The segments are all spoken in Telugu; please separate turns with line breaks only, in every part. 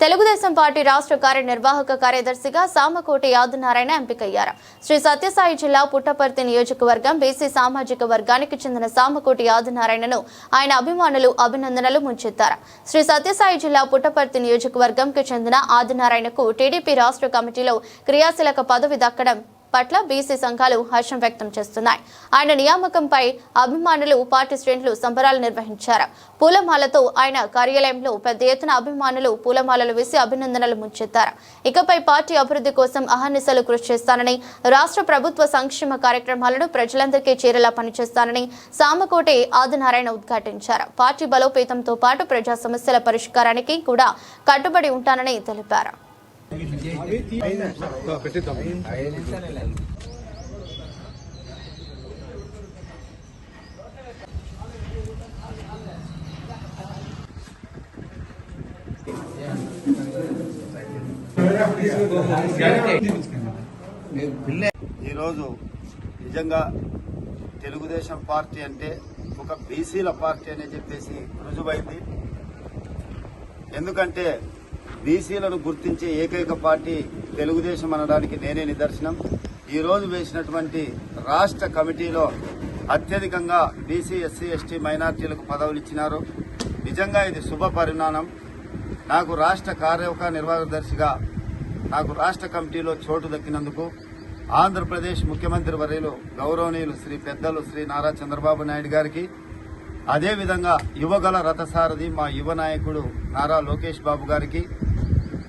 తెలుగుదేశం పార్టీ రాష్ట్ర కార్యనిర్వాహక కార్యదర్శిగా సామకోటి యాదనారాయణ ఎంపికయ్యారు. శ్రీ సత్యసాయి జిల్లా పుట్టపర్తి నియోజకవర్గం బీసీ సామాజిక వర్గానికి చెందిన సామకోటి యాదనారాయణను ఆయన అభిమానులు అభినందనలు ముంచెత్తారు. శ్రీ సత్యసాయి జిల్లా పుట్టపర్తి నియోజకవర్గంకి చెందిన ఆదినారాయణకు టీడీపీ రాష్ట్ర కమిటీలో క్రియాశీలక పదవి దక్కడం పట్ల బీసీ సంఘాలు హర్షం వ్యక్తం చేస్తున్నాయి. ఆయన నియామకంపై అభిమానులు పార్టీ శ్రేణులు సంబరాలు నిర్వహించారు. పూలమాలతో ఆయన కార్యాలయంలో పెద్ద ఎత్తున అభిమానులు పూలమాలలు వేసి అభినందనలు ముంచెత్తారు. ఇకపై పార్టీ అభివృద్ధి కోసం అహర్నిశలు కృషి చేస్తానని, రాష్ట్ర ప్రభుత్వ సంక్షేమ కార్యక్రమాలను ప్రజలందరికీ చేరేలా పనిచేస్తానని సామకోటి ఆదినారాయణ ఉద్ఘాటించారు. పార్టీ బలోపేతంతో పాటు ప్రజా సమస్యల పరిష్కారానికి కూడా కట్టుబడి ఉంటానని తెలిపారు.
ఈరోజు నిజంగా తెలుగుదేశం పార్టీ అంటే ఒక బీసీల పార్టీ అని చెప్పేసి రుజువైంది. ఎందుకంటే బీసీలను గుర్తించే ఏకైక పార్టీ తెలుగుదేశం అనడానికి నేనే నిదర్శనం. ఈ రోజు వేసినటువంటి రాష్ట్ర కమిటీలో అత్యధికంగా బీసీ, ఎస్సీ, ఎస్టీ, మైనార్టీలకు పదవులు ఇచ్చినారు. నిజంగా ఇది శుభ పరిణామం. నాకు రాష్ట్ర కార్యనిర్వాహకదర్శిగా నాకు రాష్ట్ర కమిటీలో చోటు దక్కినందుకు ఆంధ్రప్రదేశ్ ముఖ్యమంత్రి వర్యులు గౌరవనీయులు శ్రీ పెద్దలు శ్రీ నారా చంద్రబాబు నాయుడు గారికి, అదేవిధంగా యువగల రథసారథి మా యువ నాయకుడు నారా లోకేష్ బాబు గారికి,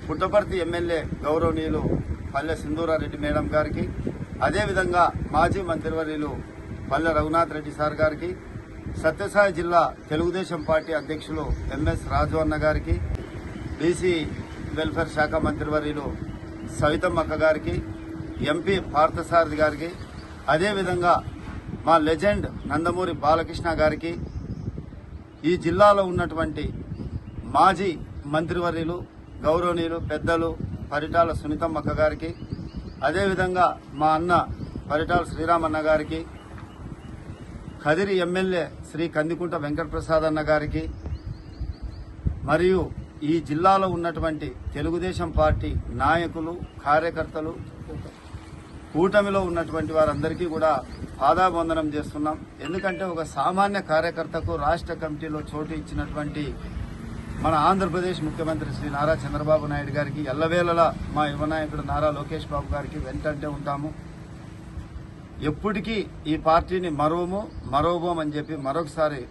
పుట్టపర్తి ఎమ్మెల్యే గౌరవనీయులు పల్లె సింధూరారెడ్డి మేడం గారికి, అదేవిధంగా మాజీ మంత్రివర్యులు పల్లె రఘునాథ్ రెడ్డి సార్ గారికి, సత్యసాయి జిల్లా తెలుగుదేశం పార్టీ అధ్యక్షులు ఎంఎస్ రాజు అన్న గారికి, బీసీ వెల్ఫేర్ శాఖ మంత్రివర్యులు సవితమ్మ అక్క గారికి, ఎంపీ పార్థసారథి గారికి, అదేవిధంగా మా లెజెండ్ నందమూరి బాలకృష్ణ గారికి, ఈ జిల్లాలో ఉన్నటువంటి మాజీ మంత్రివర్యులు గౌరవనీయులు పెద్దలు పరిటాల సునీతమ్మక్క గారికి, అదేవిధంగా మా అన్న పరిటాల శ్రీరామన్న గారికి, కదిరి ఎమ్మెల్యే శ్రీ కందికుంట వెంకటప్రసాద్ అన్న గారికి, మరియు ఈ జిల్లాలో ఉన్నటువంటి తెలుగుదేశం పార్టీ నాయకులు, కార్యకర్తలు, కూటమిలో ఉన్నటువంటి వారందరికీ కూడా పాదాబంధనం చేస్తున్నాం. ఎందుకంటే ఒక సామాన్య కార్యకర్తకు రాష్ట్ర కమిటీలో చోటు ఇచ్చినటువంటి మన ఆంధ్రప్రదేశ్ ముఖ్యమంత్రి శ్రీ నారా చంద్రబాబు నాయుడు గారికి, ఎల్లవేళలా మా యువ నాయకుడు నారా లోకేష్ బాబు గారికి వెంటంటే ఉంటాము. ఎప్పటికీ ఈ పార్టీని మరోబోం అని చెప్పి మరొకసారి